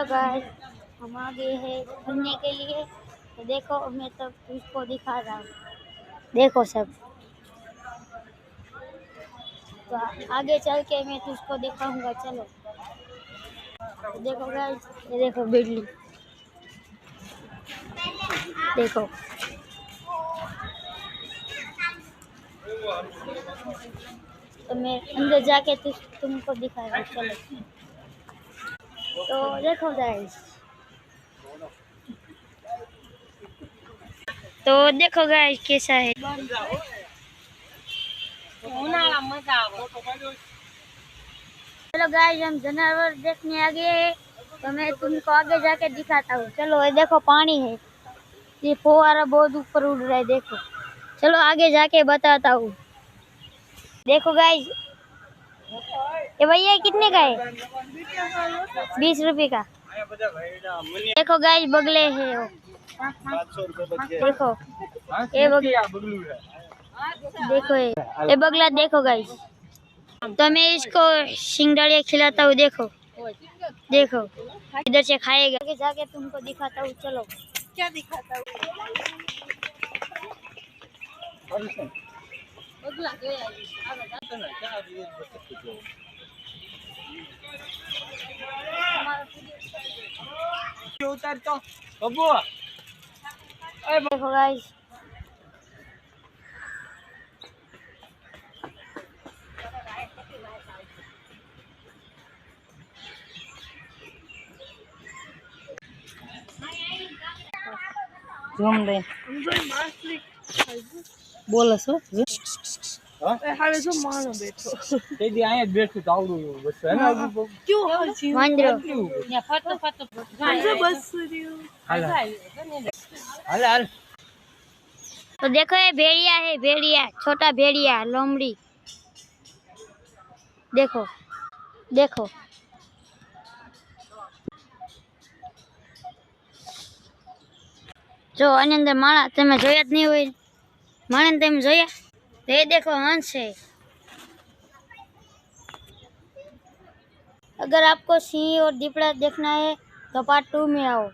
चलो गाइस, हम आ गए हैं घूमने के लिए। तो देखो मैं सब उसको दिखा रहा हूँ, देखो सब। तो आगे चल के मैं तुझको दिखाऊंगा, चलो। तो देखो गाइस, ये देखो बिल्डिंग, देखो। तो मैं अंदर जाके तुमको दिखा रहा हूँ, चलो। तो देखो गाइस, तो देखो गाइस कैसा है। चलो गाइस, हम जानवर देखने आ गए हैं। तो मैं तुमको आगे जाके दिखाता हूँ, चलो। ये देखो पानी है, ये फुहारा बहुत ऊपर उड़ रहा है, देखो। चलो आगे जाके बताता हूँ। देखो गाइस, ये भैया कितने का है? 20 रुपए का। देखो गाइस, बगले है वो। देखो ये बगला, देखो ये बगला, देखो गाइस। तो मैं इसको सिंगड़िया खिलाता हूँ, देखो देखो, इधर से खाएगा। आगे जाके तुमको दिखाता हूँ, चलो। क्या दिखाता हूँ? देखो guys, zoom deh. Bola so? હવે શું માનો બેઠો તે દી આયા બેઠું તો આવડું બસ હે ને ક્યું હાજી વાંદરો। ને ફતો ફતો આજે બસ રહ્યું હાલ હાલ હાલ। तो देखो ये भेड़िया है, भेड़िया, छोटा भेड़िया, लोमड़ी। देखो देखो, जो आनी अंदर माणा तमे जोया ज नहीं होय, माणा ने तमे जोया? तो ये देखो हंस है। अगर आपको सिंह और दीपड़ा देखना है तो पार्ट 2 में आओ।